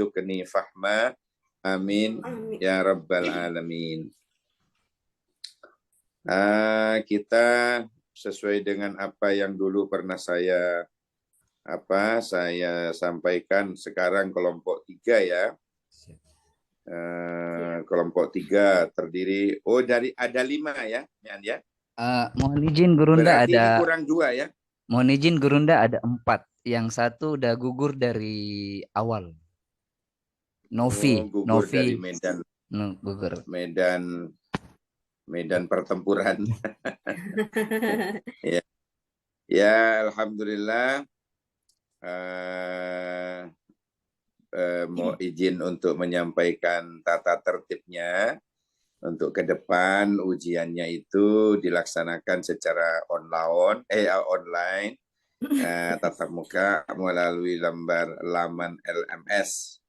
warzuqni fahma. Amin ya rabbal alamin. Kita sesuai dengan apa yang dulu pernah saya sampaikan, sekarang kelompok 3 ya. Kelompok 3 terdiri dari ada 5 ya, ya. Mohon izin Gurunda, berarti ada kurang 2 ya. Mohon izin Gurunda, ada 4. Yang satu udah gugur dari awal. Novi, gugur Novi dari Medan. Gugur. Medan pertempuran. Ya. Ya, alhamdulillah. Mau izin untuk menyampaikan tata tertibnya untuk ke depan. Ujiannya itu dilaksanakan secara online, tatap muka melalui laman LMS.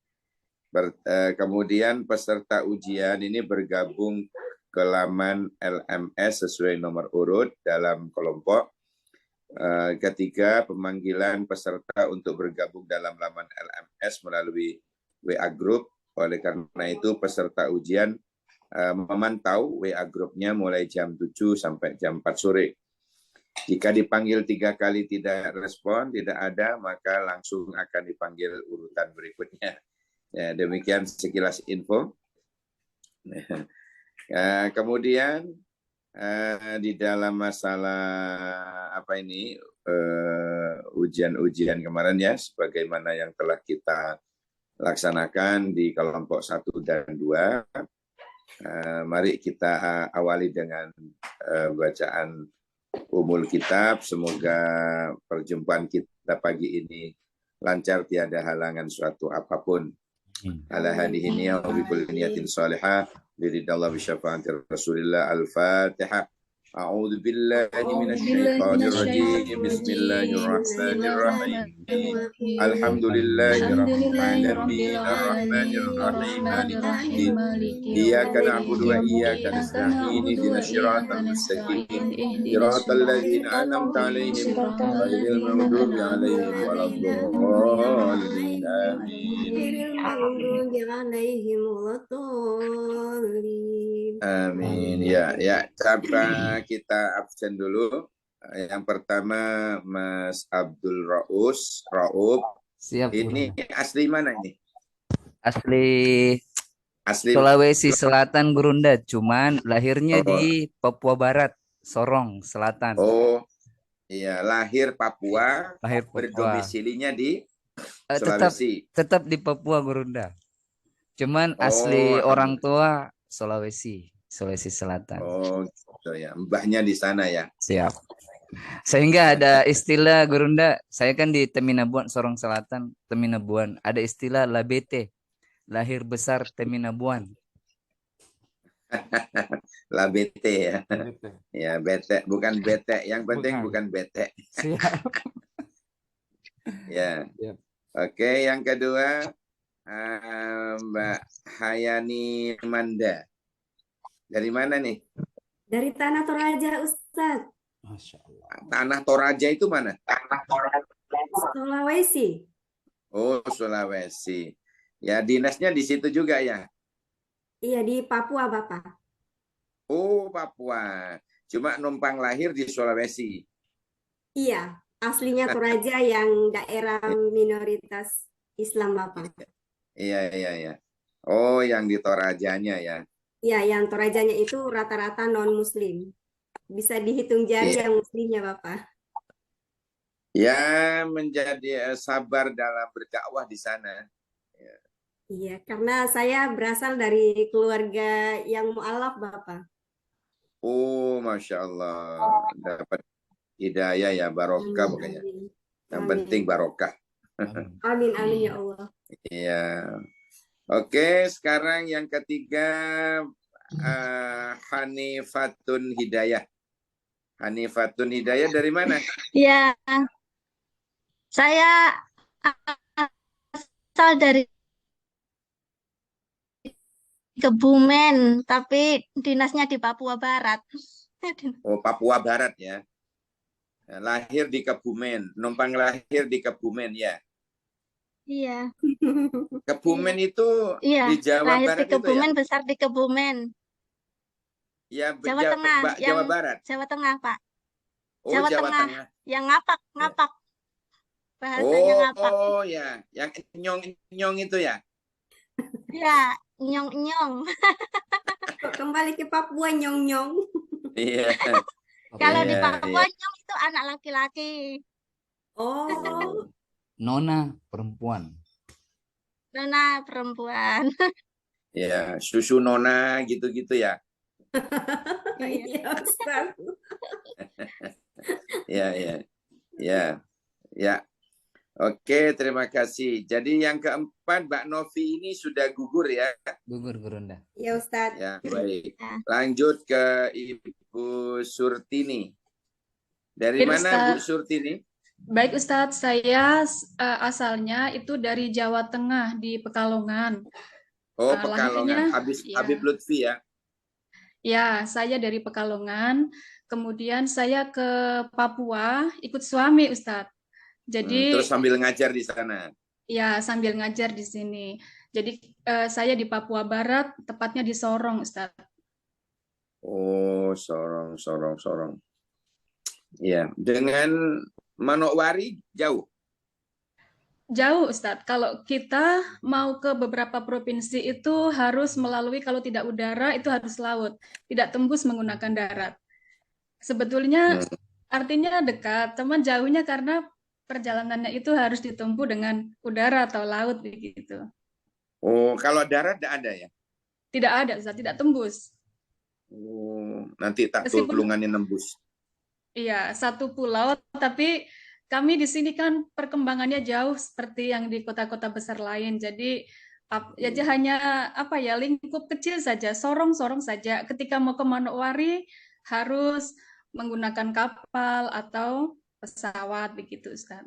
Kemudian peserta ujian ini bergabung ke laman LMS sesuai nomor urut dalam kelompok. Ketiga, pemanggilan peserta untuk bergabung dalam laman LMS melalui WA Group. Oleh karena itu, peserta ujian memantau WA Groupnya mulai jam 7 sampai jam 4 sore. Jika dipanggil 3 kali tidak respon, tidak ada, maka langsung akan dipanggil urutan berikutnya. Ya, demikian sekilas info. Kemudian di dalam masalah ujian-ujian kemarin ya, sebagaimana yang telah kita laksanakan di kelompok 1 dan 2, mari kita awali dengan bacaan umul kitab. Semoga perjumpaan kita pagi ini lancar, tiada halangan suatu apapun. Ala hadhihi niyyah wa bi kulli niyatin salihah liridallah bi syafaatir Rasulillah. Al-Fatihah. A'udzu billahi minasy syaithanir rajim. Bismillahirrahmanirrahim. Alhamdulillahirabbil alamin arrahmanir rahim maliki yaumiddin. Iyyaka na'budu wa iyyaka nasta'in. Ihdinas siratal mustaqim. Siratal ladzina an'amta 'alaihim ghairil maghdubi 'alaihim waladdallin. Amin. Amin. Ya, kita absen dulu. Yang pertama Mas Abdul Rauf. Siap. Ini asli mana ini? Asli Sulawesi Selatan Gurunda, cuman lahirnya di Papua Barat, Sorong Selatan. Oh, iya, lahir Papua, berdomisilinya di Sulawesi. Tetap di Papua Gurunda. Cuman asli orang tua Sulawesi Selatan. Oh, gitu ya. Mbahnya di sana ya. Siap. Sehingga ada istilah Gurunda, saya kan di Teminabuan, Sorong Selatan, Teminabuan. Ada istilah labete, lahir besar Teminabuan. Labete ya. Ya, bete, bukan bete. Yang penting bukan bete. Siap. Ya. Oke, yang kedua Mbak Hayani Manda. Dari mana nih? Dari Tanah Toraja, Ustaz. Masya Allah. Tanah Toraja itu mana? Sulawesi. Oh, Sulawesi. Ya, dinasnya di situ juga ya? Iya, di Papua, Bapak. Oh, Papua. Cuma numpang lahir di Sulawesi. Iya, aslinya Toraja yang daerah minoritas Islam, Bapak. Iya. Oh, yang di Torajanya ya? Iya, yang Torajanya itu rata-rata non-Muslim. Bisa dihitung jari yang Muslimnya, Bapak. Ya, menjadi sabar dalam berdakwah di sana. Ya. Iya, karena saya berasal dari keluarga yang mu'alaf, Bapak. Oh, Masya Allah. Dapat hidayah ya, barokah pokoknya. Yang penting barokah. Amin, ya Allah. Iya. Oke, sekarang yang ketiga Hanifatun Hidayah. Hanifatun Hidayah dari mana? Ya, saya asal dari Kebumen, tapi dinasnya di Papua Barat. Oh, Papua Barat ya. Lahir di Kebumen, numpang lahir di Kebumen ya. Iya, Kebumen itu iya. di Jawa Lahir di Barat itu ya? Kebumen, besar di Kebumen. Ya, Jawa Tengah, yang Jawa Barat. Jawa Tengah, Pak. Oh, Jawa Jawa Tengah, Tengah. yang ngapak, Ya. ngapak. Bahasanya Oh, ngapak. oh ya, yang nyong itu ya. Iya, nyong-nyong. Kok kembali ke Papua nyong-nyong. Iya, Kalau di iya, Papua, iya. nyong itu anak laki-laki. Oh, Nona perempuan. Nona perempuan. Ya, susu nona gitu-gitu ya. Iya. iya Ustaz. Ya, ya, ya, ya. Oke, terima kasih. Jadi yang keempat, Mbak Novi ini sudah gugur ya. Gugur Gurunda. Ya Ustaz. Ya, baik. Ya. Lanjut ke Ibu Surtini. Dari Baik, mana Bu Ustadz. Surtini? Baik, Ustadz, saya asalnya itu dari Jawa Tengah di Pekalongan. Oh, Lahirnya, Pekalongan. ya, Habib Lutfi ya. ya, saya dari Pekalongan. Kemudian saya ke Papua ikut suami, Ustadz. Terus Jadi, sambil ngajar di sana. ya, sambil ngajar di sini. Jadi, saya di Papua Barat, tepatnya di Sorong, Ustadz. Oh, Sorong, Sorong, Sorong. Ya, dengan Manokwari jauh. Jauh, Ustadz. Kalau kita mau ke beberapa provinsi itu harus melalui, kalau tidak udara, itu harus laut. Tidak tembus menggunakan darat. Sebetulnya Hmm. artinya dekat, teman jauhnya karena perjalanannya itu harus ditempuh dengan udara atau laut begitu. Oh, kalau darat tidak ada ya? Tidak ada, Ustadz, tidak tembus. Oh, nanti tak Meskipun tulungannya nembus. iya, satu pulau, tapi kami di sini kan perkembangannya jauh seperti yang di kota-kota besar lain. Jadi ya hanya apa ya, lingkup kecil saja, sorong-sorong saja. Ketika mau ke Manokwari harus menggunakan kapal atau pesawat begitu, Ustaz.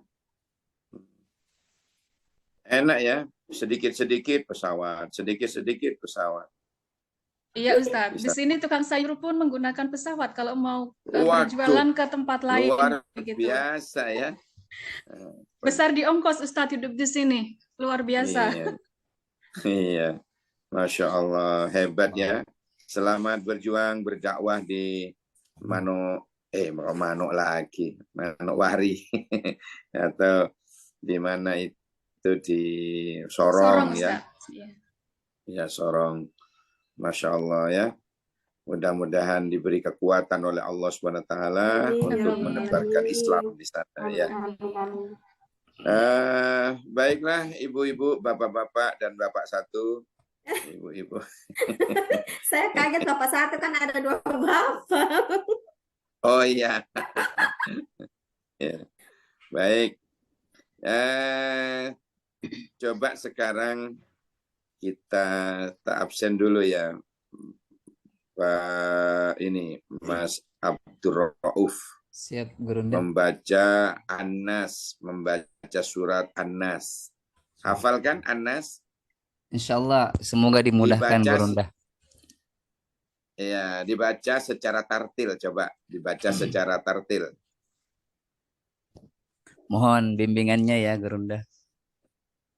Enak ya, sedikit-sedikit pesawat, sedikit-sedikit pesawat. Iya, Ustaz. Di Bisa. sini tukang sayur pun menggunakan pesawat kalau mau Waduh, berjualan ke tempat lain luar begitu. biasa ya. Besar di ongkos, Ustaz, hidup di sini. Luar biasa. Iya, iya. Masya Allah, hebat ya. Selamat berjuang, berdakwah di Manuk lagi, Manokwari. Atau di mana itu di Sorong ya. Ustaz. Iya. Ya, Sorong. Masya Allah ya. Mudah-mudahan diberi kekuatan oleh Allah SWT untuk Amin. menebarkan Islam di sana ya. Baiklah ibu-ibu, bapak-bapak dan bapak satu, ibu-ibu. Saya kaget Bapak satu kan ada dua Bapak. Oh iya. Ya. Baik. Coba sekarang kita absen dulu ya, Pak ini Mas Abdur Rauf. Siap Gurunda. Membaca surat An-Nas. Hafalkan An-Nas? Insyaallah semoga dimudahkan Dibaca, Gurunda. ya, dibaca secara tartil, coba dibaca secara tartil. Mohon bimbingannya ya Gurunda.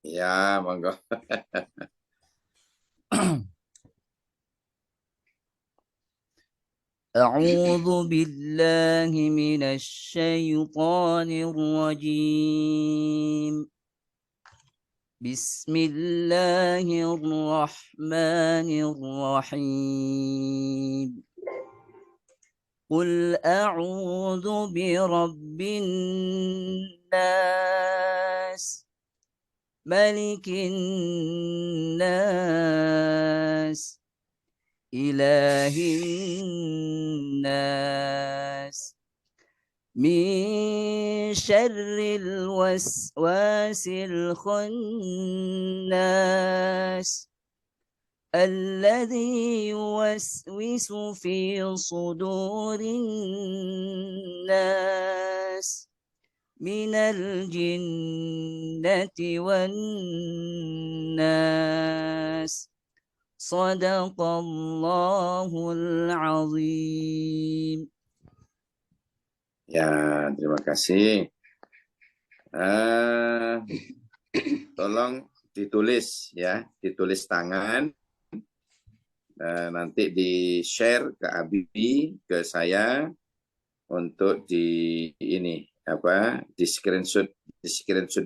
Ya, monggo. أعوذ بالله من الشيطان الرجيم بسم الله الرحمن الرحيم قل أعوذ برب الناس ملك الناس إله الناس من شر الوسواس الخناس الذي يوسوس في صدور الناس من الجنة والناس صدق الله العظيم. Ya, terima kasih. tolong ditulis ya, ditulis tangan, nanti di-share ke Abi, ke saya untuk di ini di screenshot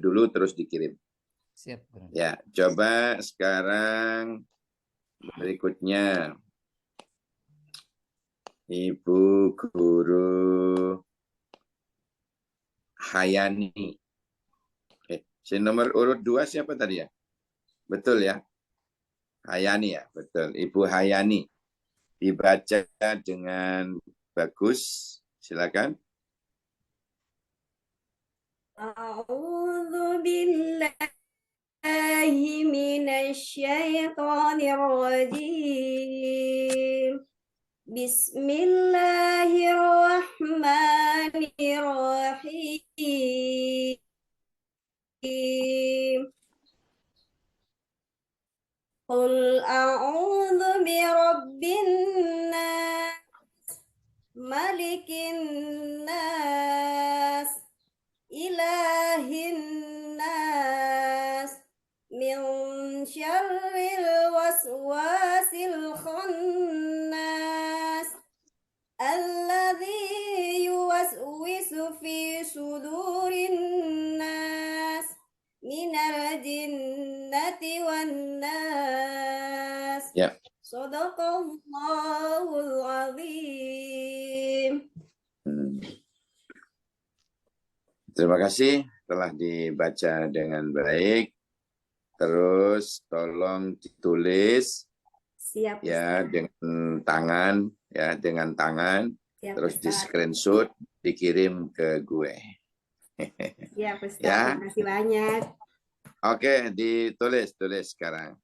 dulu terus dikirim. Siap, Gurunda. Ya, coba sekarang berikutnya Ibu Guru Hayani. Si nomor urut 2 siapa tadi ya? Betul ya? Hayani ya, betul. Ibu Hayani. Dibaca dengan bagus. Silakan. A'udzu billahi minasyaitonir rajim. Bismillahirrahmanirrahim. Qul a'udzu birabbin nas, malikin nas, ilahin nas, min syarril waswasil khannas, alladzi yuwaswisu fi sudurin nas, minal jinnati wan nas. Ya. Shadaqallahul azim. Terima kasih telah dibaca dengan baik. Terus tolong ditulis Siap, ya Ustaz. dengan tangan ya, dengan tangan. Siap, Terus di Ustaz. screenshot dikirim ke gue. Siap, Ustaz. Ya. Terima kasih banyak. Oke, tulis sekarang.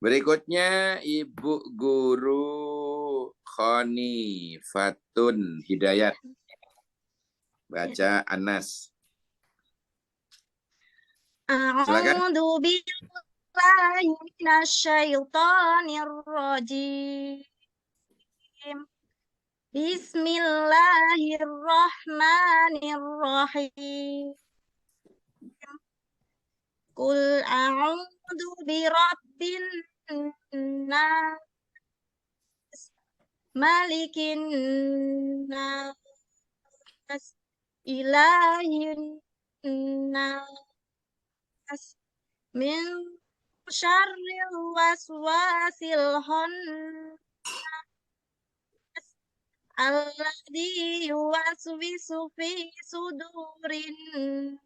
Berikutnya Ibu Guru Khoni Fatun Hidayat. Baca Anas. Silakan. A'udzu billahi minasyaitonir rajim. Bismillahirrahmanirrahim. Qul a'udzu birabbin nas, malikin nas, ilahin nas, min syarril waswasil khannas, alladzi yuwaswisu fi sudurin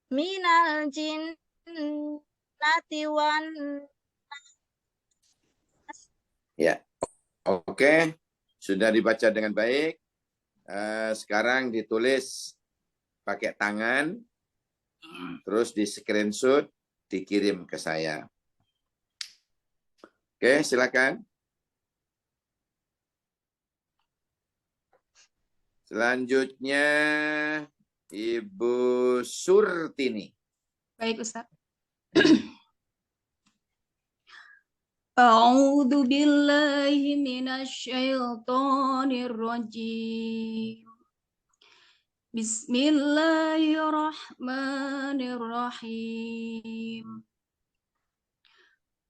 minal jinnati wan nas. Ya. Oke, sudah dibaca dengan baik. Sekarang ditulis pakai tangan, terus di screenshot, dikirim ke saya. Oke, silakan. Selanjutnya Ibu Surtini. Baik, Ustaz. A'udzu billahi minasyaitonir rajim. Bismillahirrahmanirrahim.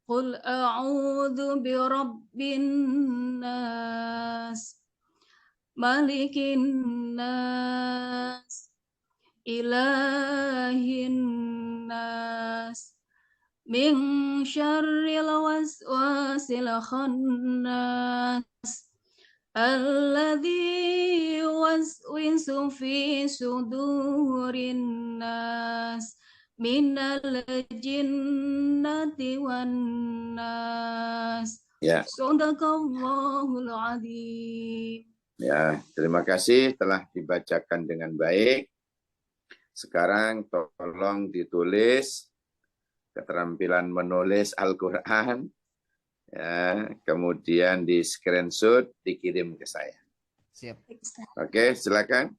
Qul a'udzu birabbin nas, malikin nas, ilahin nas, min syarril waswasil khannas, alladzi yuwaswisu fi sudurin nas, minal jinnati wan nas. Ya. Shadaqallahul azim. Ya, terima kasih telah dibacakan dengan baik. Sekarang tolong ditulis keterampilan menulis Al-Quran, ya, kemudian di screenshot dikirim ke saya. Siap. Oke, silakan.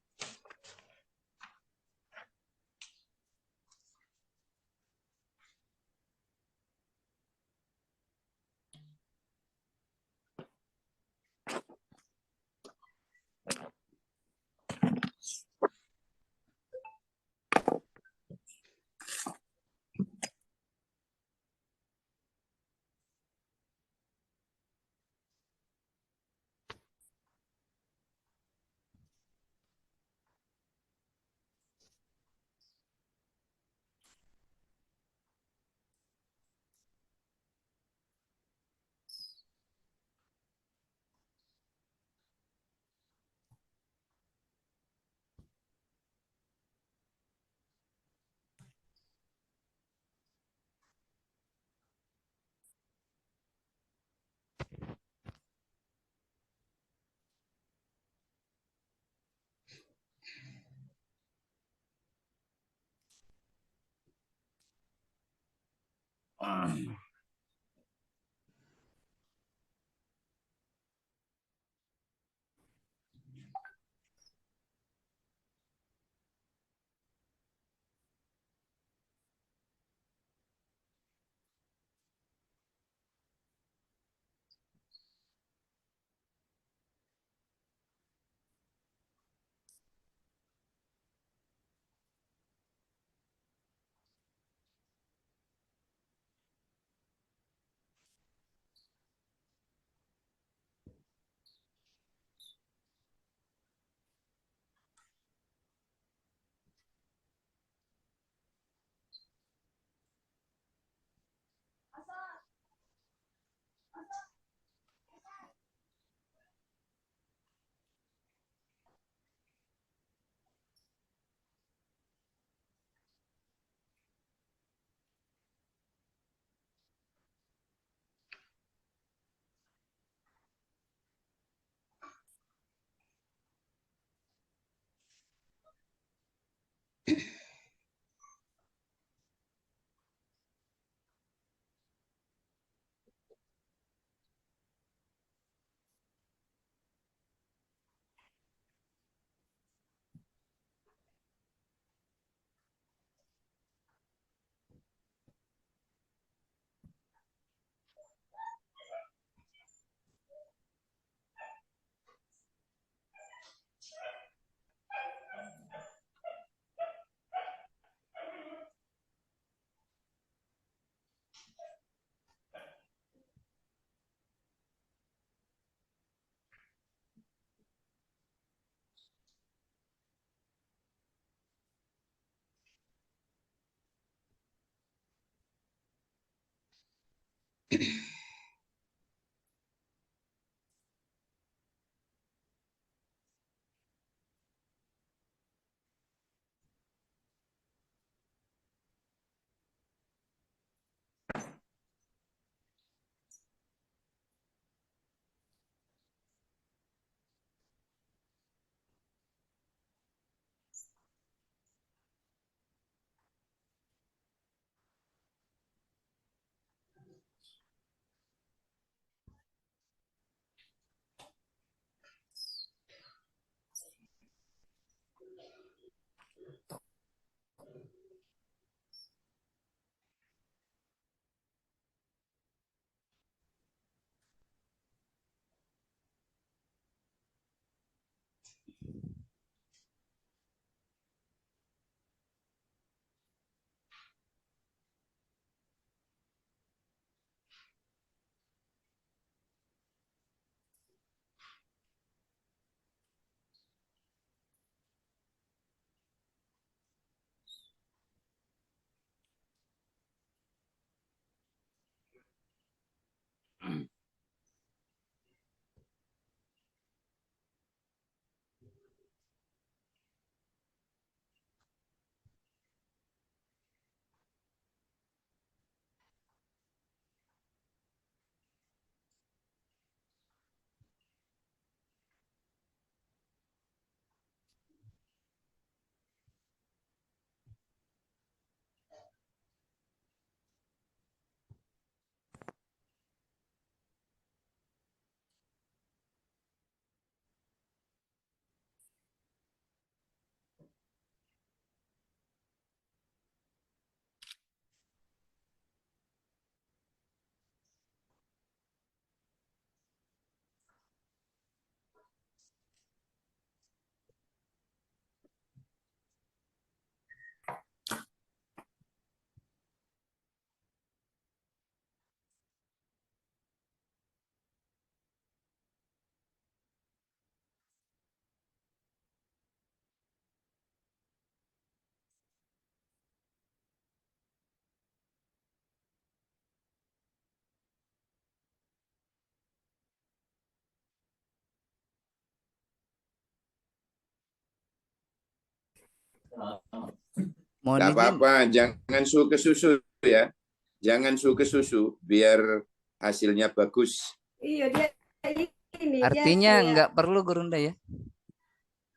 Mohon Nggak izin. apa-apa, jangan su ke susu ya. Jangan su ke susu biar hasilnya bagus. Iya, dia ini dia Artinya kayak nggak perlu Gurunda ya.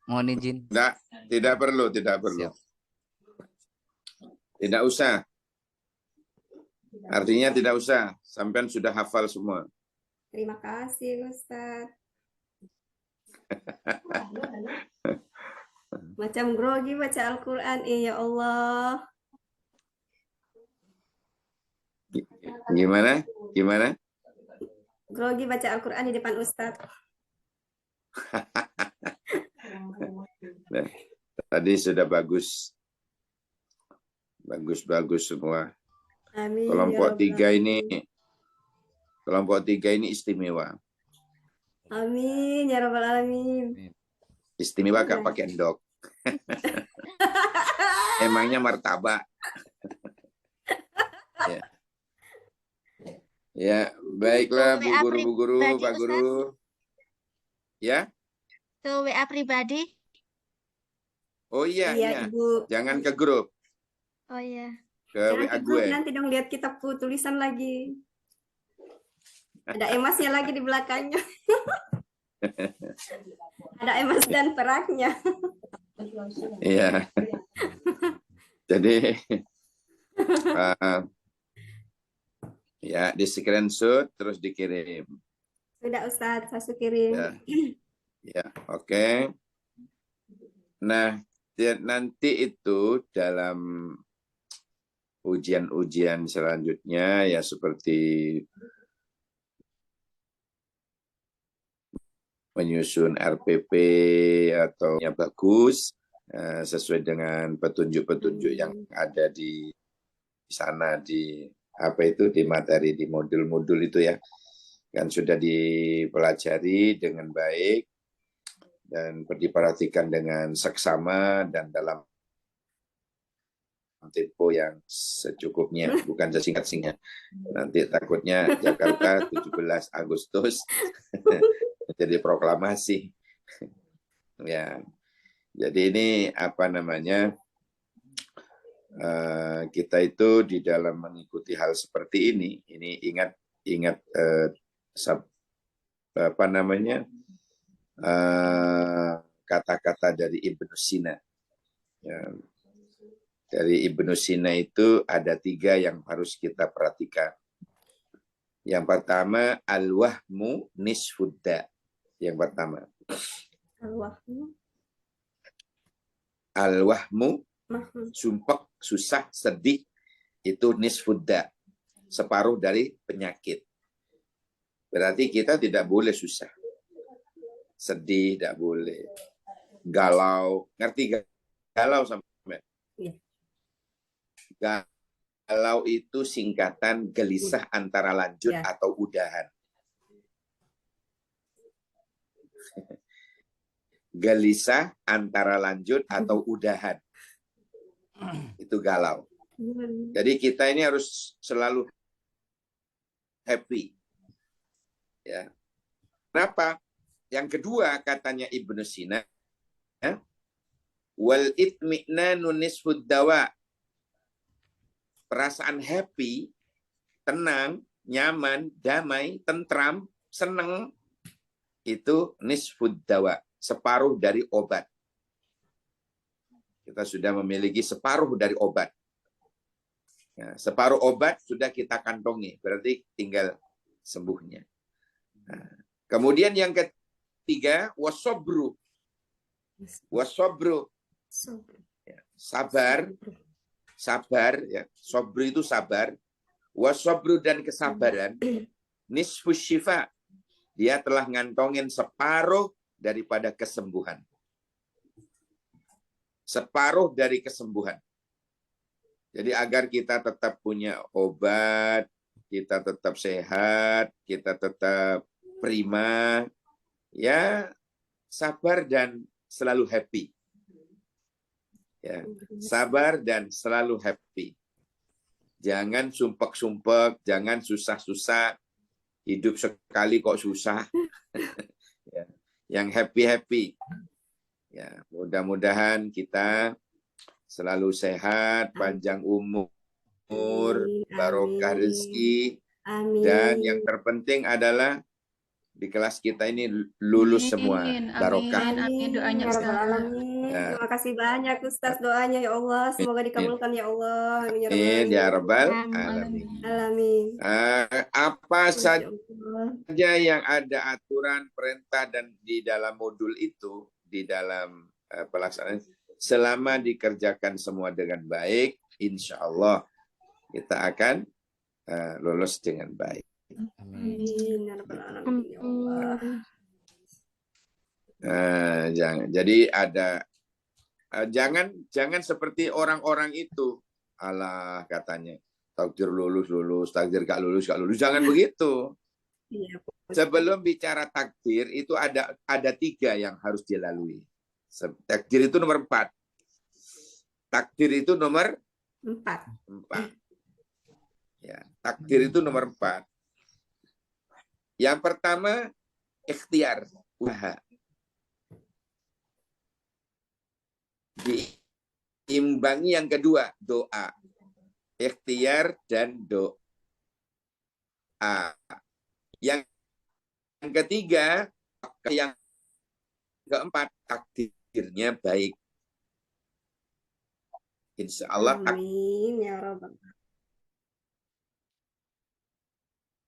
Mohon izin. Nggak, tidak perlu, tidak perlu. Siap. Tidak usah. Artinya tidak usah, sampean sudah hafal semua. Terima kasih Ustadz. Macam grogi baca Al-Quran, ya Allah. Gimana? Gimana? Grogi baca Al-Quran di depan Ustadz. Nah, tadi sudah bagus. Bagus-bagus semua. Amin. Kelompok Ya tiga Rabbal ini istimewa. Amin. Ya Rabbal Alamin. Istimewa gak pakai endok. Emangnya martabak. Ya. Ya, baiklah Bu WA Guru, Bu Guru, pribadi, Pak Ustaz. Guru. Ya? Ke WA pribadi. Oh iya, Iya, iya. Ibu. Jangan ke grup, Oh iya. ke Jangan WA ke grup, gue. nanti dong lihat kitabku tulisan lagi. Ada emasnya lagi di belakangnya. Ada emas dan peraknya. Iya. Jadi ya di screenshot terus dikirim. Sudah Ustadz, saya kirim. Ya, ya, oke. Nah, nanti itu dalam ujian-ujian selanjutnya ya seperti menyusun RPP atau yang bagus sesuai dengan petunjuk-petunjuk yang ada di sana di apa itu di materi di modul-modul itu ya kan sudah dipelajari dengan baik dan diperhatikan dengan seksama dan dalam tempo yang secukupnya, bukan sesingkat-singkat. Nanti takutnya Jakarta 17 Agustus jadi proklamasi. Ya, jadi ini apa namanya? Kita itu di dalam mengikuti hal seperti ini ingat apa namanya kata-kata dari Ibnu Sina. Ya, dari Ibnu Sina itu ada 3 yang harus kita perhatikan. Yang pertama al-wahmu nisfudda. Yang pertama al-wahmu sumpek, susah, sedih itu nisfudda, separuh dari penyakit. Berarti kita tidak boleh susah. Sedih tidak boleh. Galau, ngerti galau sampai? Galau itu singkatan gelisah antara lanjut atau udahan. Gelisah antara lanjut atau udahan. Itu galau. Jadi kita ini harus selalu happy. Ya. Kenapa? Yang kedua katanya Ibnu Sina, wal itmi'nanu nisfud dawa. Perasaan happy, tenang, nyaman, damai, tentram, senang itu nisfud dawa, separuh dari obat. Kita sudah memiliki separuh dari obat. Ya, separuh obat sudah kita kantongi, berarti tinggal sembuhnya. Nah, kemudian yang ketiga, wasobru. Wasobru. Ya, sabar. Sabar, ya. Sobru itu sabar. Wasobru dan kesabaran. Nisfu syifa. Dia telah ngantongin separuh daripada kesembuhan. Separuh dari kesembuhan. Jadi agar kita tetap punya obat, kita tetap sehat, kita tetap prima, ya sabar dan selalu happy. Ya, sabar dan selalu happy. Jangan sumpek-sumpek, jangan susah-susah. Hidup sekali kok susah. Ya, yang happy-happy. Ya, mudah-mudahan kita selalu sehat, panjang umur, barokah rezeki, dan yang terpenting adalah di kelas kita ini lulus semua, barokah. Amin, doanya Ustaz. Ya. terima kasih banyak Ustaz doanya ya Allah. Semoga dikabulkan ya Allah. Amin ya rabbal Amin ya alamin. rabbal Amin. alamin. Alamin. Apa Masya saja Allah. yang ada aturan perintah dan di dalam modul itu, di dalam pelaksanaan, selama dikerjakan semua dengan baik, insya Allah kita akan lulus dengan baik. Amin. Amin ya rabbal alamin ya Allah. Jadi ada jangan seperti orang-orang itu, alah katanya takdir lulus, takdir gak lulus. Jangan begitu. Iya, Pak. Sebelum bicara takdir itu ada 3 yang harus dilalui. Takdir itu nomor 4. Takdir itu nomor 4. 4. Ya, takdir itu nomor 4. Yang pertama ikhtiar, usaha. Diimbangi yang kedua doa. Ikhtiar dan doa. Yang ketiga, yang keempat, takdirnya baik. Insya Allah Amin ya rabbal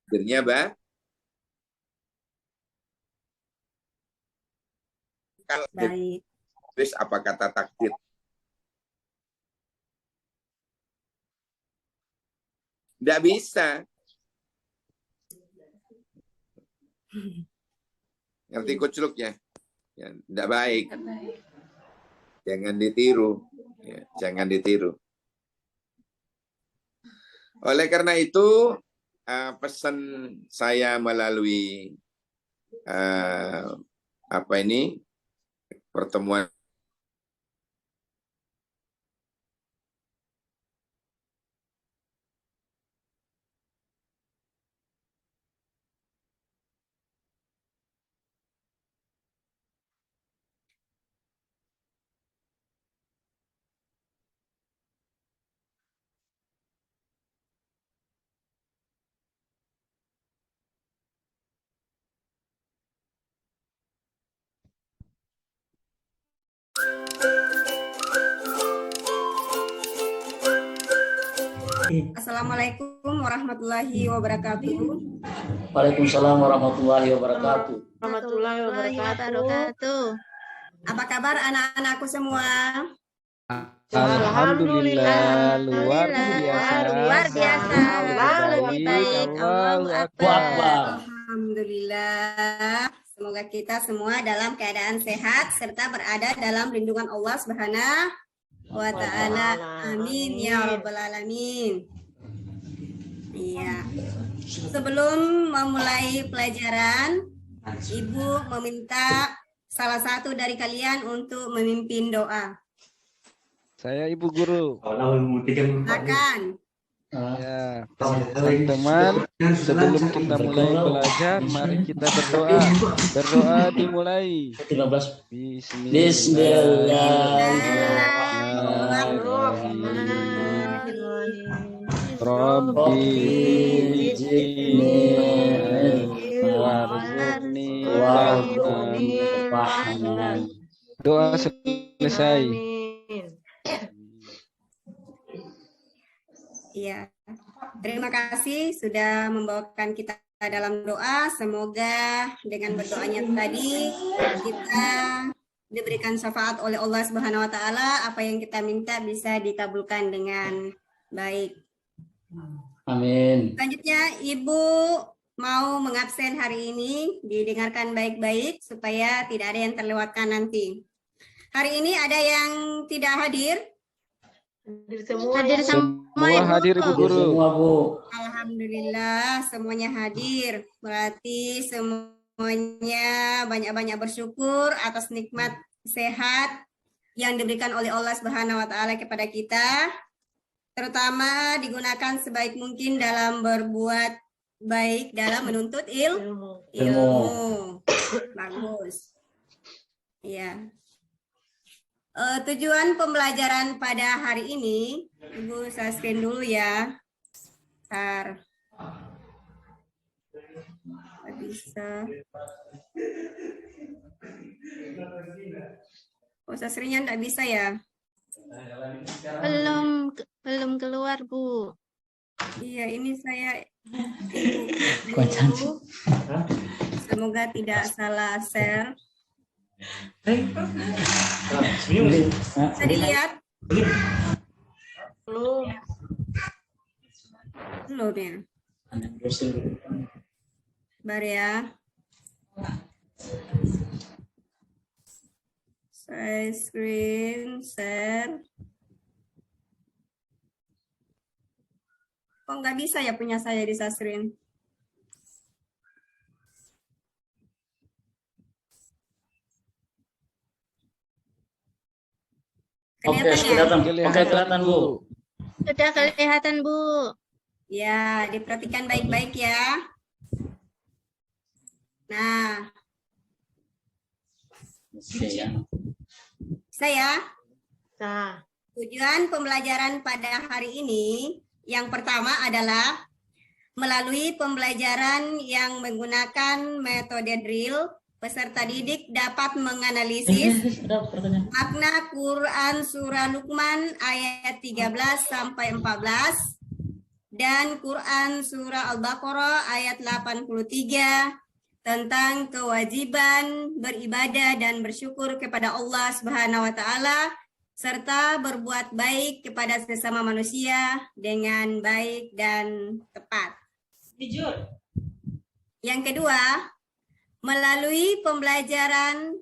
takdirnya baik. Kalau baik. terus apa kata takdir? Tidak bisa. Ngerti kucluknya? Ya, tidak baik. Jangan ditiru. Ya, jangan ditiru. Oleh karena itu, pesan saya melalui pertemuan Assalamualaikum warahmatullahi wabarakatuh. Waalaikumsalam warahmatullahi wabarakatuh. Warahmatullahi wabarakatuh. Apa kabar anak-anakku semua? Alhamdulillah, luar Luar biasa. Allah lebih baik. Allahu Akbar. Alhamdulillah. Semoga kita semua dalam keadaan sehat serta berada dalam lindungan Allah Subhanahu wa ta'ala. Amin ya rabbal alamin. Iya. Sebelum memulai pelajaran, Ibu meminta salah satu dari kalian untuk memimpin doa. Saya Ibu Guru. Silakan. Ya, teman-teman, sebelum kita mulai belajar, mari kita berdoa. Berdoa dimulai. 15. Bismillahirrahmanirrahim. Rabbi warzuqni fahman. Doa selesai. Iya. Terima kasih sudah membawakan kita dalam doa. Semoga dengan berdoanya tadi kita diberikan syafaat oleh Allah Subhanahu wa taala, apa yang kita minta bisa dikabulkan dengan baik. Amin. Selanjutnya Ibu mau mengabsen hari ini, didengarkan baik-baik supaya tidak ada yang terlewatkan nanti. Hari ini ada yang tidak hadir? Hadir semua Ibu. Hadir Ibu Guru. Semua, Bu. Alhamdulillah semuanya hadir. Berarti semuanya banyak-banyak bersyukur atas nikmat sehat yang diberikan oleh Allah Subhanahu wa taala kepada kita. Terutama digunakan sebaik mungkin dalam berbuat baik dalam menuntut ilmu. Bagus. Ya. Tujuan pembelajaran pada hari ini, Ibu saya screen dulu ya. Bentar. Bisa. Sasrinya enggak bisa ya? Belum keluar, Bu. Iya, ini saya dulu. Semoga tidak salah share. Bisa dilihat? Belum. Belum ya? Sabar ya. Saya screen share. Kok nggak bisa ya punya saya di screen? Oke, Kelihatan ya? kelihatan Bu. Sudah kelihatan, Bu. Ya, diperhatikan baik-baik ya. Nah, saya Nah, tujuan pembelajaran pada hari ini yang pertama adalah melalui pembelajaran yang menggunakan metode drill, peserta didik dapat menganalisis makna Quran Surah Luqman ayat 13 sampai 14 dan Quran Surah Al-Baqarah ayat 83 tentang kewajiban beribadah dan bersyukur kepada Allah Subhanahu wa taala serta berbuat baik kepada sesama manusia dengan baik dan tepat. Yang kedua, melalui pembelajaran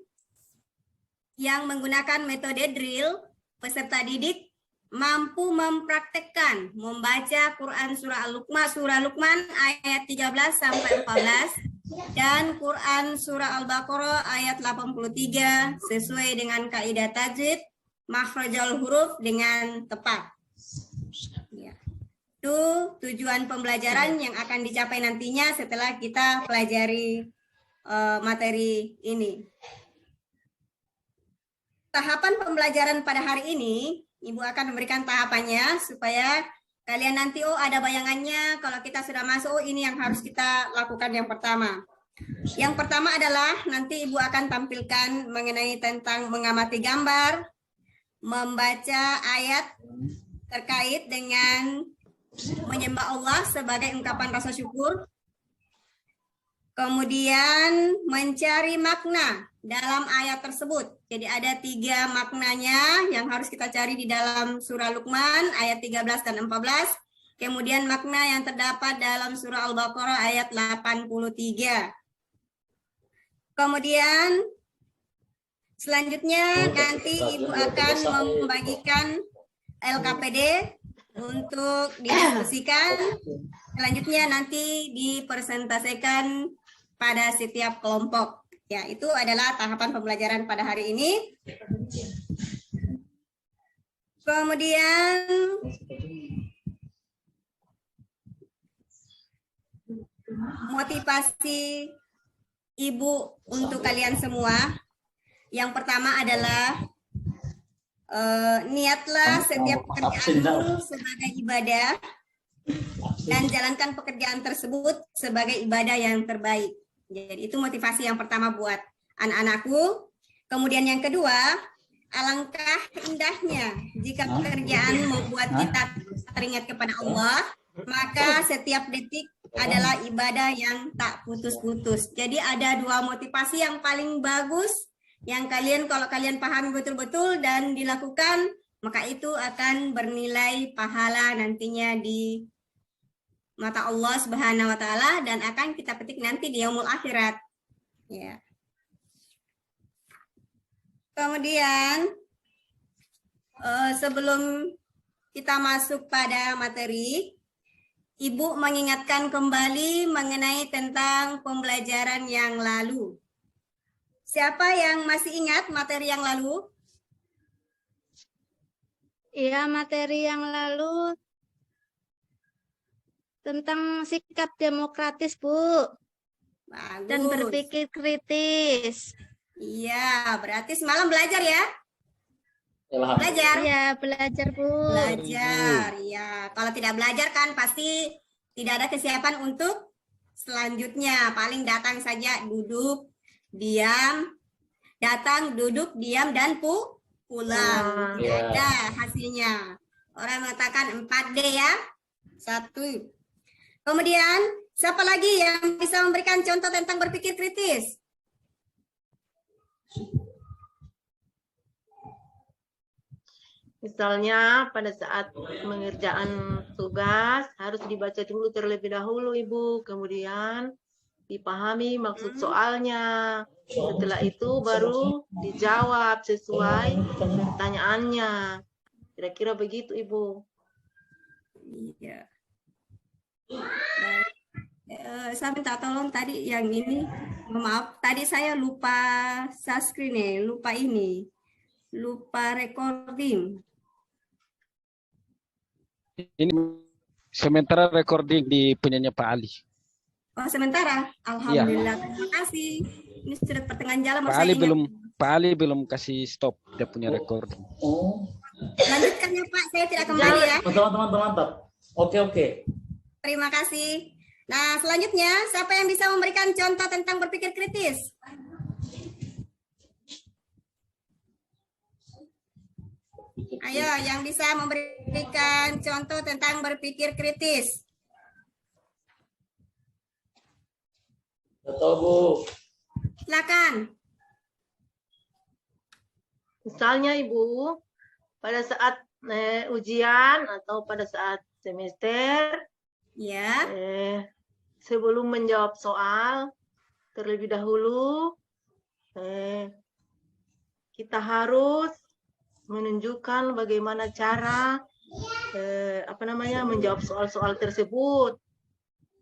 yang menggunakan metode drill, peserta didik mampu mempraktekkan membaca Quran Surah Luqman ayat 13 sampai 14 dan Quran Surah Al-Baqarah ayat 83 sesuai dengan kaidah tajwid, makhrajul huruf dengan tepat. Ya. Itu tujuan pembelajaran yang akan dicapai nantinya setelah kita pelajari materi ini. Tahapan pembelajaran pada hari ini, Ibu akan memberikan tahapannya supaya kalian nanti ada bayangannya kalau kita sudah masuk ini yang harus kita lakukan yang pertama. Yang pertama adalah nanti Ibu akan tampilkan mengenai tentang mengamati gambar, membaca ayat terkait dengan menyembah Allah sebagai ungkapan rasa syukur. Kemudian mencari makna dalam ayat tersebut. Jadi ada 3 maknanya yang harus kita cari di dalam surah Luqman ayat 13 dan 14. Kemudian makna yang terdapat dalam surah Al-Baqarah ayat 83. Kemudian selanjutnya nanti Ibu akan membagikan LKPD untuk didiskusikan. Selanjutnya nanti dipresentasikan pada setiap kelompok. Ya, itu adalah tahapan pembelajaran pada hari ini. Kemudian motivasi Ibu untuk kalian semua. Yang pertama adalah niatlah setiap pekerjaanmu sebagai ibadah dan jalankan pekerjaan tersebut sebagai ibadah yang terbaik. Jadi itu motivasi yang pertama buat anak-anakku. Kemudian yang kedua, alangkah indahnya jika pekerjaan membuat kita teringat kepada Allah, maka setiap detik adalah ibadah yang tak putus-putus. Jadi ada 2 motivasi yang paling bagus yang kalau kalian pahami betul-betul dan dilakukan, maka itu akan bernilai pahala nantinya di mata Allah Subhanahu wa taala dan akan kita petik nanti di yaumul akhirat. Ya. Kemudian sebelum kita masuk pada materi, Ibu mengingatkan kembali mengenai tentang pembelajaran yang lalu. Siapa yang masih ingat materi yang lalu? iya, materi yang lalu tentang sikap demokratis, Bu. Bagus. Dan berpikir kritis. Iya, berarti semalam belajar ya? Belajar? Iya, belajar, Bu. Belajar, ya. Kalau tidak belajar kan pasti tidak ada kesiapan untuk selanjutnya. Paling datang saja, duduk, diam, datang, duduk, diam, dan pulang. Tidak Ya. ada hasilnya. Orang mengatakan 4D ya. 1. Kemudian, siapa lagi yang bisa memberikan contoh tentang berpikir kritis? Misalnya pada saat mengerjakan tugas harus dibaca dulu terlebih dahulu Ibu, kemudian dipahami maksud soalnya. Setelah itu baru dijawab sesuai pertanyaannya. Kira-kira begitu Ibu. Iya. Baik. Saya minta tolong tadi yang ini. Maaf, tadi saya lupa subscribe nih, lupa ini. Lupa recording. Ini sementara recording di punyanya Pak Ali. Oh, sementara. Alhamdulillah. Terima kasih. Ini sudah pertengahan jalan. Pak Ali belum kasih stop dia punya recording. Oh, Lanjutkan ya Pak, saya tidak kembali ya. mantap. Oke. Terima kasih. Nah, selanjutnya siapa yang bisa memberikan contoh tentang berpikir kritis? Ayo, yang bisa memberikan contoh tentang berpikir kritis. Betul Bu. Silakan. Misalnya Ibu, pada saat ujian atau pada saat semester, Ya. sebelum menjawab soal, terlebih dahulu kita harus menunjukkan bagaimana cara menjawab soal-soal tersebut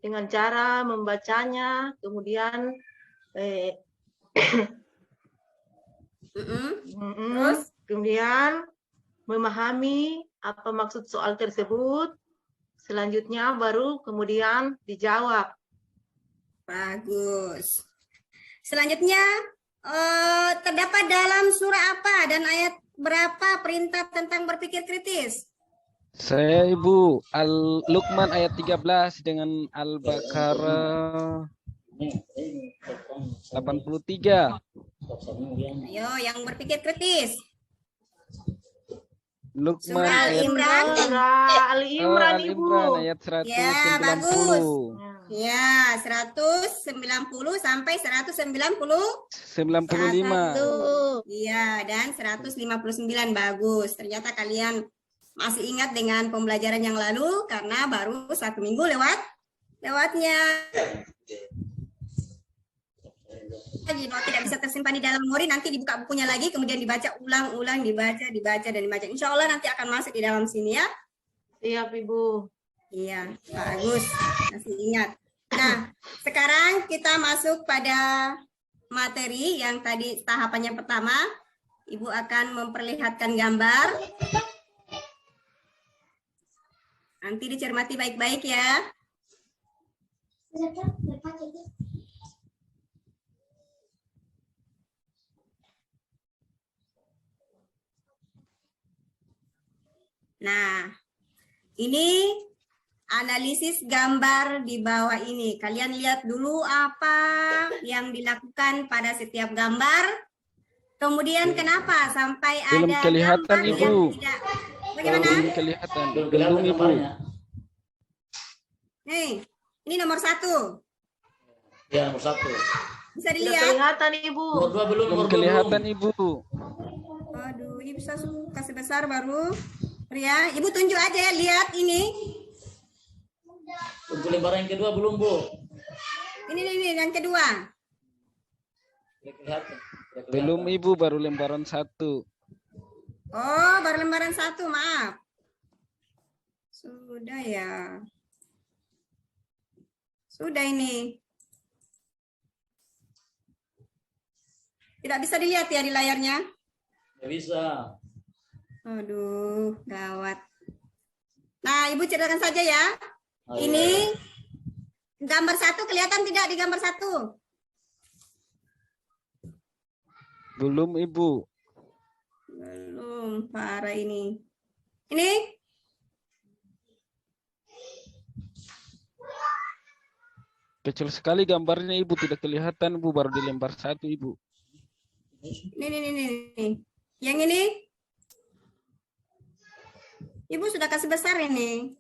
dengan cara membacanya, kemudian Terus? kemudian memahami apa maksud soal tersebut, selanjutnya baru kemudian dijawab. Bagus. Selanjutnya, terdapat dalam surah apa dan ayat berapa perintah tentang berpikir kritis? Saya Ibu Al-Luqman ayat 13 dengan Al-Baqarah 83. Ayo, yang berpikir kritis. Luqman Surah ayat Al-Imran. Surah Ali Imran, Ibu. Al-Imran ayat 190. Ya, bagus. Ya, 190 sampai 190. 95. Iya, dan 159. Bagus. Ternyata kalian masih ingat dengan pembelajaran yang lalu karena baru 1 minggu lewatnya. Lagi tidak bisa tersimpan di dalam memori, nanti dibuka bukunya lagi, kemudian dibaca ulang-ulang, dibaca dan dibaca. Insya Allah nanti akan masuk di dalam sini ya. Siap Ibu. Iya, bagus. Masih ingat. Nah, sekarang kita masuk pada materi yang tadi tahapannya pertama. Ibu akan memperlihatkan gambar. Nanti dicermati baik-baik ya. Nah, ini analisis gambar di bawah ini. Kalian lihat dulu apa yang dilakukan pada setiap gambar. Kemudian kenapa sampai Belum ada kelihatan, gambar yang Ibu. tidak. Bagaimana? Belum kelihatan. Belum Belum Ibu. gambarnya. Nih, ini nomor 1. Ya, nomor 1. Bisa Tidak dilihat? kelihatan Ibu. Nomor 2 belum, Belum nomor 2 kelihatan belum. Ibu. Aduh, ini bisa kasih besar baru. Ya, Ibu tunjuk aja ya, lihat ini. Untuk lembaran yang kedua belum, Bu. Ini yang kedua. Tidak kelihatan. Belum Ibu, baru lembaran 1. Oh, baru lembaran 1, maaf. Sudah ya. Sudah ini. Tidak bisa dilihat ya di layarnya? Tidak bisa. Aduh, gawat. Nah, Ibu ceritakan saja ya. Oh, Ini gambar 1 kelihatan tidak di gambar 1? Belum Ibu. Belum, parah ini. Ini? Kecil sekali gambarnya Ibu, tidak kelihatan Bu, baru di lembar 1 Ibu. Ini. Yang ini? Ibu sudah kasih besar ini.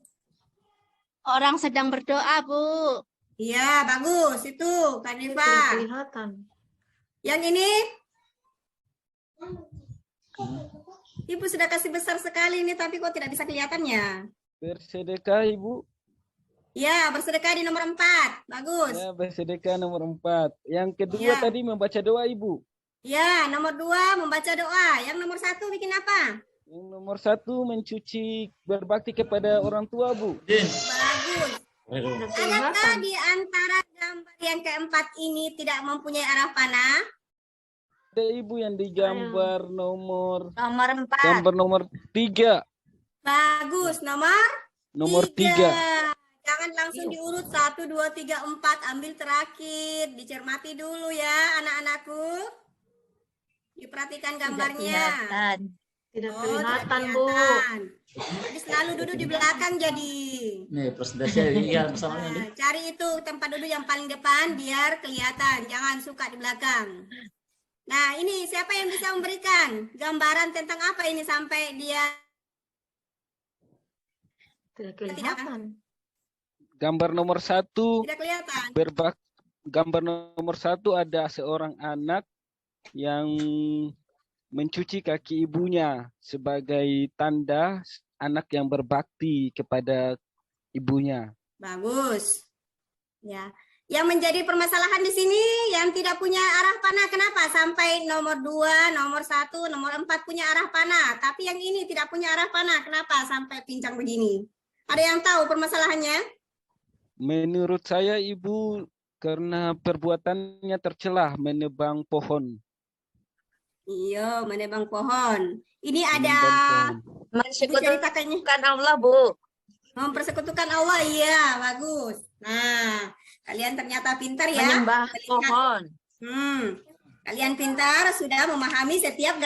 Orang sedang berdoa, Bu. Iya, bagus. Itu, Kak Tidak Diva. kelihatan. Yang ini, Ibu sudah kasih besar sekali ini, tapi kok tidak bisa kelihatannya. Bersedekah Ibu. Ya, bersedekah di nomor 4. Bagus. Ya, bersedekah nomor 4. Yang kedua Ya. tadi membaca doa Ibu. Ya, nomor 2 membaca doa. Yang nomor 1 bikin apa? Yang nomor 1 mencuci berbakti kepada orang tua Bu. Din. Bagus. Tidak Adakah kelihatan. di antara gambar yang keempat ini tidak mempunyai arah panah? Ada Ibu yang digambar nomor Nomor 4. gambar nomor 3. Bagus. Nomor 3. Jangan langsung diurut 1, 2, 3, 4. Ambil terakhir. Dicermati dulu ya anak-anakku. Diperhatikan gambarnya. Tidak Oh, kelihatan, tidak Bu. kelihatan. Jadi selalu duduk di belakang jadi. Nih presentasi iya bersamanya nih. Nah, cari itu tempat duduk yang paling depan biar kelihatan. Jangan suka di belakang. Nah, ini siapa yang bisa memberikan gambaran tentang apa ini sampai dia Tidak kelihatan. Gambar nomor 1 tidak kelihatan? gambar nomor 1 ada seorang anak yang mencuci kaki ibunya sebagai tanda anak yang berbakti kepada ibunya. Bagus. Ya. Yang menjadi permasalahan di sini yang tidak punya arah panah. Kenapa? Sampai nomor 2, nomor 1, nomor 4 punya arah panah. Tapi yang ini tidak punya arah panah. Kenapa? Sampai pincang begini. Ada yang tahu permasalahannya? Menurut saya Ibu karena perbuatannya tercelah menebang pohon. Iya, menebang pohon. Ini ada Menebang pohon. Ibu ceritakannya. Bukan Allah, Bu. Mempersekutukan Allah, iya, bagus. Nah, kalian ternyata pintar ya. Menyembah Melihat. pohon. Kalian pintar, sudah memahami setiap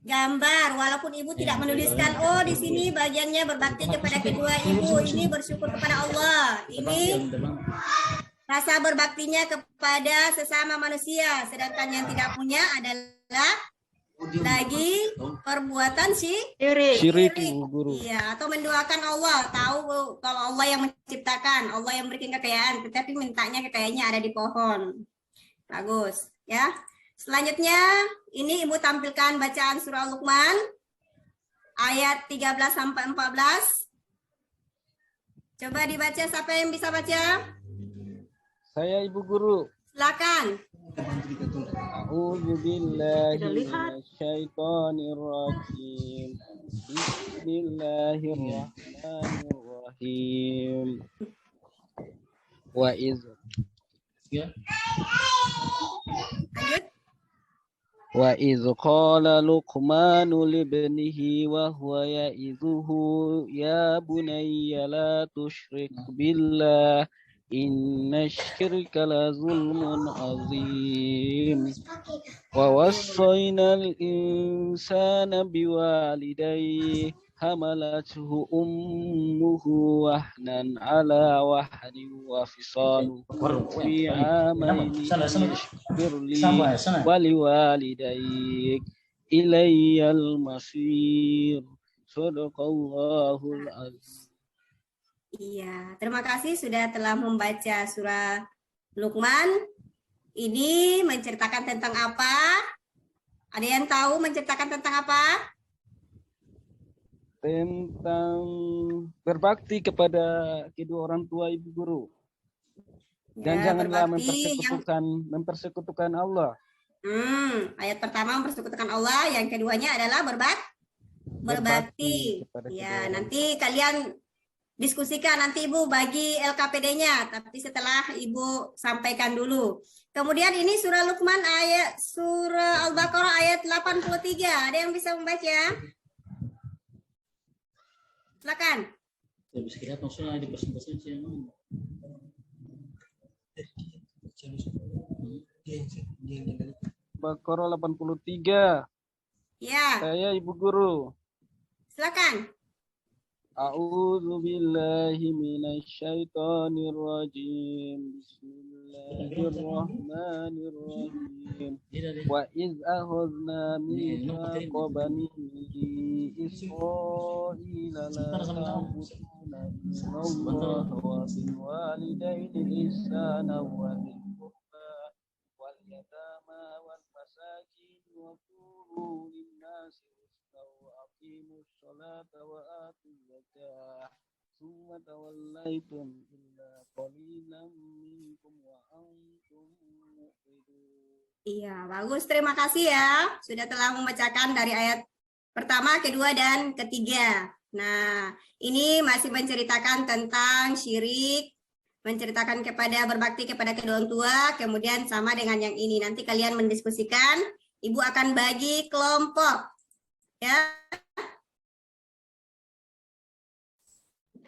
gambar. Walaupun ibu tidak menuliskan, oh di sini bagiannya berbakti kepada kedua ibu, ini bersyukur kepada Allah, ini rasa berbaktinya kepada sesama manusia. Sedangkan yang tidak punya adalah lagi perbuatan Syirik Ibu Guru. iya, atau mendoakan Allah. Tahu kalau Allah yang menciptakan, Allah yang memberikan kekayaan, tetapi mintanya kekayaannya ada di pohon. Bagus, ya. Selanjutnya, ini Ibu tampilkan bacaan surah Luqman ayat 13 sampai 14. Coba dibaca, siapa yang bisa baca? Saya Ibu Guru. Silakan. A'udzu billahi minasyaitonir rajim. Bismillahirrahmanirrahim. Wa iz Ya. Lanjut. Wa iz qala Luqmanu libnihi wa huwa ya'izuhu ya bunayya la tusyrik billah inna syirka la zulmun azim wa wassaynal insana biwalidayhi hamalathu ummuhu wahnan ala wahnin wa fisaluhu fi amaini yashkurli waliwalidayk ilayyal masir. Shadaqallahul azim. Iya, terima kasih sudah telah membaca surah Luqman. Ini menceritakan tentang apa? Ada yang tahu menceritakan tentang apa? Tentang berbakti kepada kedua orang tua Ibu Guru. Dan Ya, janganlah berbakti mempersekutukan Allah. Ayat pertama mempersekutukan Allah, yang keduanya adalah berbakti. kepada Ya, kedua nanti kalian diskusikan, nanti Ibu bagi LKPD-nya, tapi setelah Ibu sampaikan dulu. Kemudian ini surah Luqman surah Al-Baqarah ayat 83. Ada yang bisa membaca? Silakan. Ya, bisa kita maksudnya di presentasi Baqarah 83. Ya, Saya Ibu Guru. silakan. A'udzu billahi minasyaitonir rajim. Bismillahirrahmanirrahim. Tidak deh. Wa iz akhadna mitsaqa bani Israila la ta'buduna illallah wa bil walidayni ihsana wa dhil qurba wal yatama wal masakin wa qulu lin-nasi husnan wa aqimus sholata wa atuz zakah thumma tawallaytum illa qalilan minkum wa antum mu'ridun. Iya, bagus. Terima kasih ya. Sudah telah membacakan dari ayat pertama, kedua, dan ketiga. Nah, ini masih menceritakan tentang syirik, menceritakan kepada berbakti kepada kedua orang tua, kemudian sama dengan yang ini. Nanti kalian mendiskusikan, Ibu akan bagi kelompok. Ya.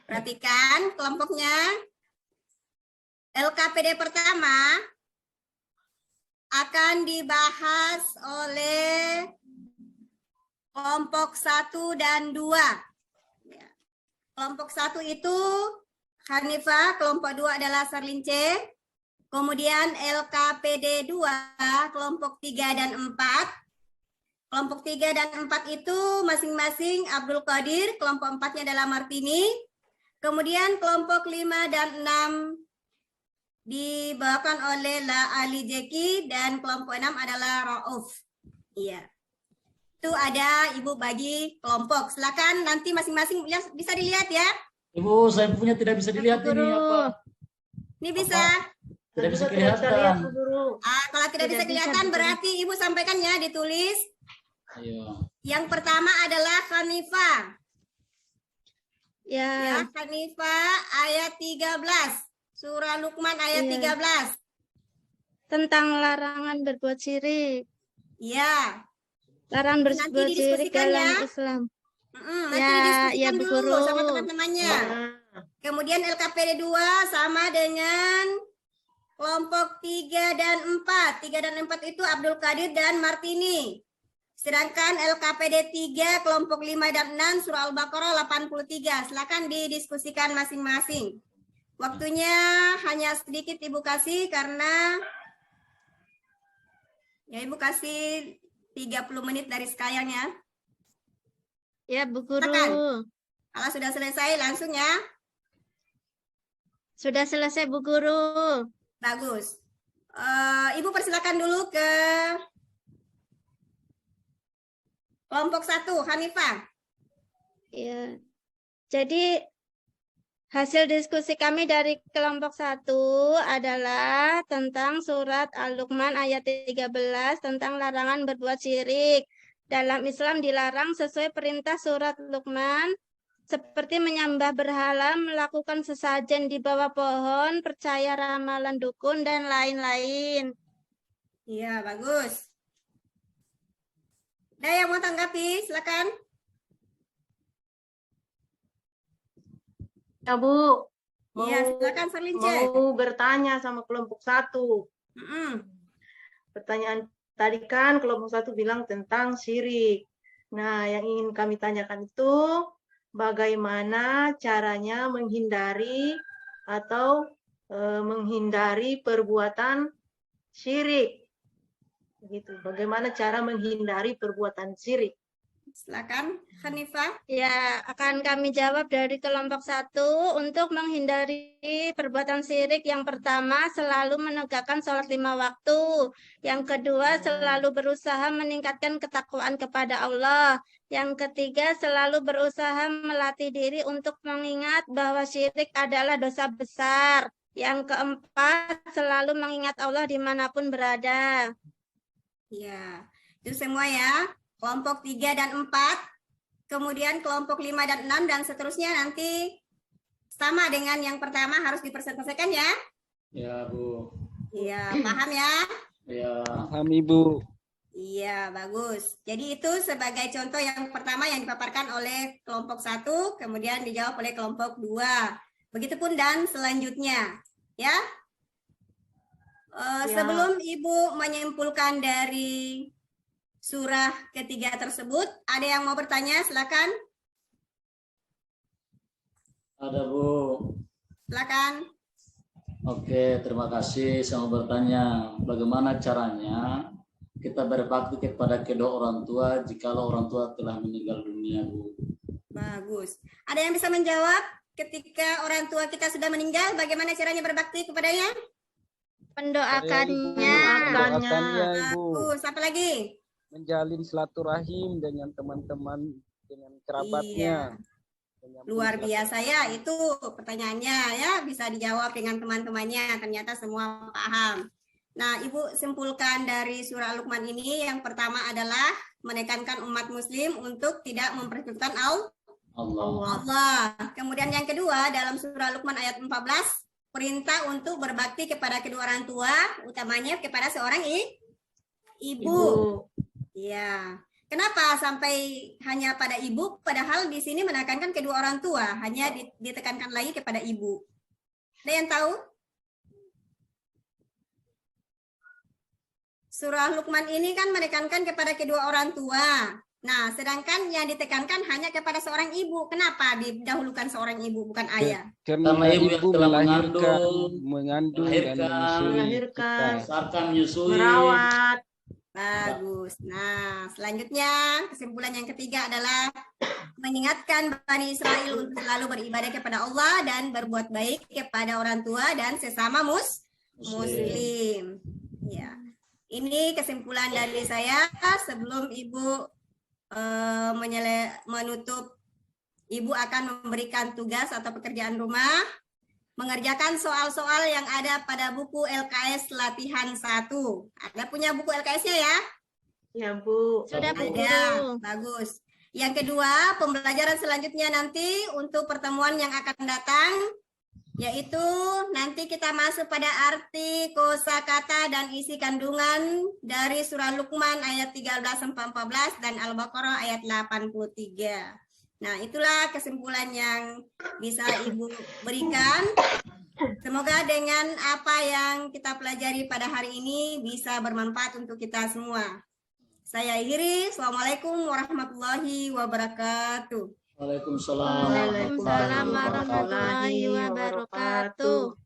Perhatikan kelompoknya. LKPD pertama akan dibahas oleh kelompok 1 dan 2. Ya. Kelompok 1 itu Hanifah, kelompok 2 adalah Sarlince, kemudian LKPD 2, kelompok 3 dan 4. Kelompok 3 dan 4 itu masing-masing Abdul Qadir, kelompok 4-nya adalah Martini, kemudian kelompok 5 dan 6 dibawakan oleh La Ali Jeki dan kelompok 6 adalah Rauf. Iya. Itu ada Ibu bagi kelompok. Silakan nanti masing-masing bisa dilihat ya. Ibu, saya punya tidak bisa dilihat ini apa? Ini bisa. Tidak bisa lihat, kelihatan. Bu Guru. Kalau tidak bisa kelihatan bisa. berarti Ibu sampaikan ya, ditulis. Ayo. Yang pertama adalah Hanifah. Ya, Ya, Hanifah ayat 13. Surah Luqman ayat Iya. 13. tentang larangan berbuat syirik. Iya. Larangan Nanti berbuat syirik didiskusikan dalam ya. Islam. Nanti Ya, didiskusikan ya, Bu dulu Guru. sama teman-temannya. Kemudian LKPD 2 sama dengan kelompok 3 dan 4. 3 dan 4 itu Abdul Qadir dan Martini. Sedangkan LKPD 3 kelompok 5 dan 6 surah Al-Baqarah 83. Silakan didiskusikan masing-masing. Waktunya hanya sedikit Ibu kasih karena ya Ibu kasih 30 menit dari sekarang ya. Ya, Bu Guru. Silakan. Kalau sudah selesai langsung ya. Sudah selesai, Bu Guru. Bagus. Ibu persilakan dulu ke kelompok 1, Hanifah. Ya. Jadi hasil diskusi kami dari kelompok 1 adalah tentang surat Al-Luqman ayat 13 tentang larangan berbuat syirik. Dalam Islam dilarang sesuai perintah surat Luqman seperti menyembah berhala, melakukan sesajen di bawah pohon, percaya ramalan dukun, dan lain-lain. Iya, bagus. Ada yang mau tanggapi? Silakan. Ya Bu, Iya, silakan Sarlince. mau bertanya sama kelompok 1. Pertanyaan tadi kan kelompok 1 bilang tentang syirik. Nah, yang ingin kami tanyakan itu bagaimana caranya menghindari atau menghindari perbuatan syirik. Begitu. Bagaimana cara menghindari perbuatan syirik? Silakan, Hanifah. Ya, akan kami jawab dari kelompok 1 untuk menghindari perbuatan syirik. Yang pertama, selalu menegakkan sholat 5 waktu. Yang kedua, selalu berusaha meningkatkan ketakwaan kepada Allah. Yang ketiga, selalu berusaha melatih diri untuk mengingat bahwa syirik adalah dosa besar. Yang keempat, selalu mengingat Allah dimanapun berada. Ya, itu semua ya. Kelompok 3 dan 4. Kemudian kelompok 5 dan 6 dan seterusnya nanti sama dengan yang pertama harus diperselesaikan ya. Ya, Bu. Iya, paham ya? Ya. Paham Ibu. Iya, bagus. Jadi itu sebagai contoh yang pertama yang dipaparkan oleh kelompok 1, kemudian dijawab oleh kelompok 2. Begitupun dan selanjutnya, ya. Sebelum Ibu menyimpulkan dari surah ketiga tersebut, ada yang mau bertanya? Silakan. Ada, Bu. Silakan. Oke, terima kasih. Saya mau bertanya, bagaimana caranya kita berbakti kepada kedua orang tua jikalau orang tua telah meninggal dunia, Bu. Bagus. Ada yang bisa menjawab ketika orang tua kita sudah meninggal, bagaimana caranya berbakti kepadanya? Mendoakannya. Doakannya, Ibu. Bagus. Apa lagi? Menjalin silaturahim dengan teman-teman, dengan kerabatnya. Menyambung Luar silaturahim. biasa ya, itu pertanyaannya ya, bisa dijawab dengan teman-temannya, ternyata semua paham. Nah, Ibu simpulkan dari surah Luqman ini, yang pertama adalah menekankan umat muslim untuk tidak mempersekutukan Allah. Kemudian yang kedua, dalam surah Luqman ayat 14, perintah untuk berbakti kepada kedua orang tua, utamanya kepada seorang ibu. Ya. Kenapa sampai hanya pada ibu, padahal di sini menekankan kedua orang tua, hanya ditekankan lagi kepada ibu. Ada yang tahu? Surah Luqman ini kan menekankan kepada kedua orang tua. Nah, sedangkan yang ditekankan hanya kepada seorang ibu. Kenapa didahulukan seorang ibu, bukan ayah? Karena Sama ibu yang ibu telah mengandung dan melahirkan, Melahirkan, menyusui, merawat. Bagus. Nah, selanjutnya kesimpulan yang ketiga adalah mengingatkan Bani Israel untuk selalu beribadah kepada Allah dan berbuat baik kepada orang tua dan sesama muslim. Ya. Ini kesimpulan dari saya. Sebelum Ibu menutup, Ibu akan memberikan tugas atau pekerjaan rumah, mengerjakan soal-soal yang ada pada buku LKS latihan 1. Ada punya buku LKS-nya ya? Ya, Bu. Sudah, Bu. Ada. Bagus. Yang kedua, pembelajaran selanjutnya nanti untuk pertemuan yang akan datang, yaitu nanti kita masuk pada arti kosakata dan isi kandungan dari surah Luqman ayat 13-14 dan Al-Baqarah ayat 83. Nah, itulah kesimpulan yang bisa Ibu berikan. Semoga dengan apa yang kita pelajari pada hari ini bisa bermanfaat untuk kita semua. Saya akhiri. Assalamualaikum warahmatullahi wabarakatuh. Waalaikumsalam. Waalaikumsalam warahmatullahi wabarakatuh.